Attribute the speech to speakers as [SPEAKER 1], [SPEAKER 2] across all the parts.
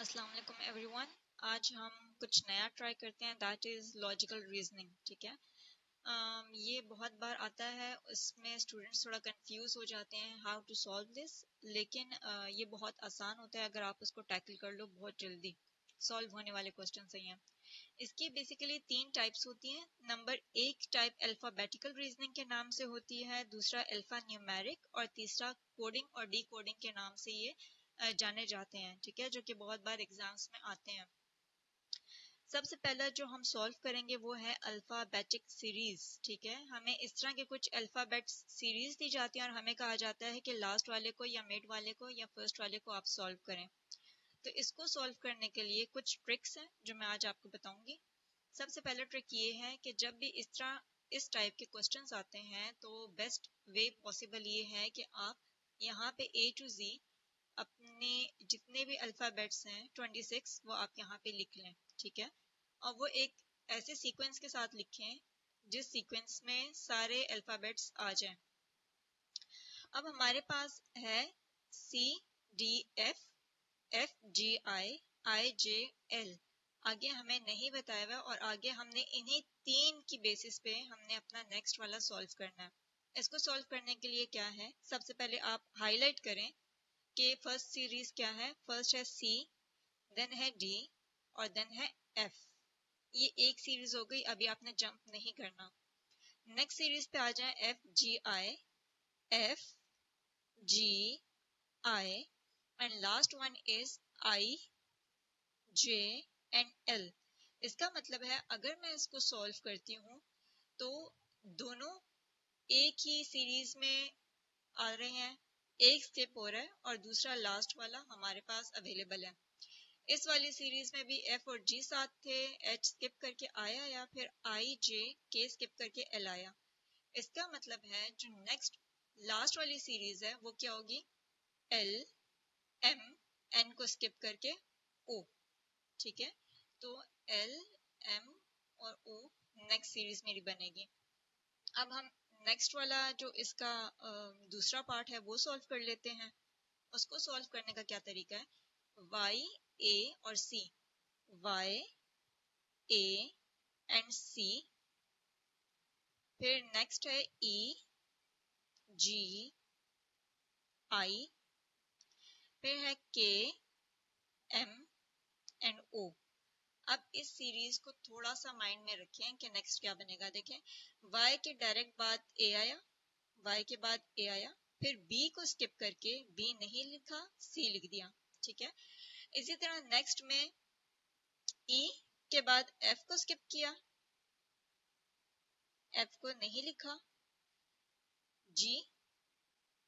[SPEAKER 1] अस्सलाम वालेकुम एवरीवन। आज हम कुछ नया ट्राई करते हैं, दैट इज़ लॉजिकल रीजनिंग। ठीक है, ये बहुत बार आता है, उसमें स्टूडेंट्स थोड़ा कंफ्यूज हो जाते हैं हाउ टू सॉल्व दिस, लेकिन ये बहुत आसान होता है अगर आप उसको टैकल कर लो, बहुत जल्दी सॉल्व होने वाले क्वेश्चन ही हैं। इसकी बेसिकली 3 टाइप्स होती हैं। नंबर 1 टाइप अल्फ़ाबेटिकल रीजनिंग के नाम से होती है, दूसरा अल्फ़ा न्यूमेरिक और तीसरा कोडिंग और डीकोडिंग के नाम से ये जाने जाते हैं। ठीक है, जो कि बहुत बार एग्जाम्स में आते हैं। सबसे पहला जो हम सॉल्व करेंगे वो है अल्फाबेटिक सीरीज। ठीक है, हमें इस तरह के कुछ अल्फाबेट सीरीज दी जाती है और हमें कहा जाता है कि लास्ट वाले को या मिड वाले को या फर्स्ट वाले को आप सॉल्व करें। तो इसको सॉल्व करने के लिए कुछ ट्रिक्स हैं जो मैं आज आपको बताऊंगी। सबसे पहला ट्रिक ये है कि जब भी इस टाइप के क्वेश्चंस आते हैं तो बेस्ट वे पॉसिबल ये है कि आप यहाँ पे A to Z अपने जितने भी अल्फाबेट्स हैं 26 वो आप यहाँ पे लिख लें। ठीक है, और वो एक ऐसे सीक्वेंस के साथ लिखें जिस सीक्वेंस में सारे अल्फाबेट्स आ जाएं। अब हमारे पास है C, D, F, G, I, J, L। आगे हमें नहीं बताया हुआ और आगे हमने इन्हीं 3 की बेसिस पे हमने अपना नेक्स्ट वाला सॉल्व करना है। इसको सॉल्व करने के लिए क्या है, सबसे पहले आप हाईलाइट करें कि फर्स्ट सीरीज क्या है। फर्स्ट है C, देन है D और देन है F। ये एक सीरीज हो गई, अभी आपने जंप नहीं करना। नेक्स्ट सीरीज पे आ जाए F, G, I and last one is I, J and L। इसका मतलब है अगर मैं इसको सॉल्व करती हूँ तो दोनों एक ही सीरीज में आ रहे हैं, एक स्किप हो रहा है और दूसरा लास्ट वाला हमारे पास अवेलेबल है। इस वाली सीरीज में भी F और G साथ थे, H स्किप करके आया या फिर I, J, K स्किप करके L आया। इसका मतलब है जो नेक्स्ट लास्ट वाली सीरीज है वो क्या होगी, L, M, N को स्किप करके O। ठीक है, तो L, M और O नेक्स्ट सीरीज मेरी बनेगी। अब हम नेक्स्ट वाला जो इसका दूसरा पार्ट है वो सॉल्व कर लेते हैं। उसको सॉल्व करने का क्या तरीका है, Y, A और C, Y, A and C, फिर नेक्स्ट है E, G, I, फिर है K, M एंड O। अब इस सीरीज को थोड़ा सा माइंड में रखें कि नेक्स्ट क्या बनेगा। देखें, Y के डायरेक्ट बाद A आया, Y के बाद A आया, फिर B को स्किप करके B नहीं लिखा, C लिख दिया। ठीक है, इसी तरह नेक्स्ट में E के बाद F को स्किप किया, F को नहीं लिखा, G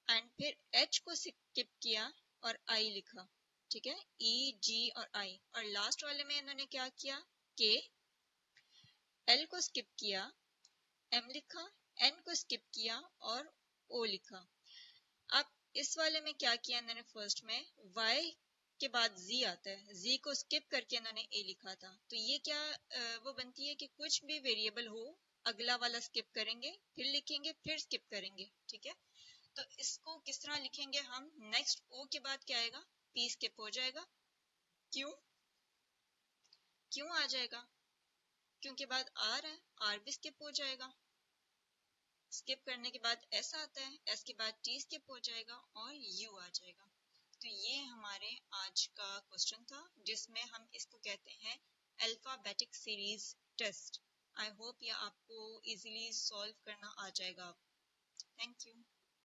[SPEAKER 1] एंड फिर H को स्किप किया और I लिखा। ठीक है, E, G और I, और लास्ट वाले में इन्होंने क्या किया, K, L को स्किप किया, M लिखा, N को स्किप किया और O लिखा। अब इस वाले में क्या किया इन्होंने, फर्स्ट में Y के बाद Z आता है, Z को स्किप करके इन्होंने A लिखा था। तो ये क्या वो बनती है कि कुछ भी वेरिएबल हो अगला वाला स्किप करेंगे, फिर लिखेंगे, फिर स्किप करेंगे। ठीक है, तो इसको किस तरह लिखेंगे हम, नेक्स्ट O के बाद क्या आएगा, P स्किप हो जाएगा। क्यों आ जाएगा, क्योंकि बाद R है, R भी स्किप हो जाएगा। स्किप करने के बाद S आता है, S के बाद T स्किप हो जाएगा और U आ जाएगा। तो ये हमारे आज का क्वेश्चन था जिसमें हम इसको कहते हैं alphabetic series test. I hope ये आपको इजीली सॉल्व करना आ जाएगा। Thank you.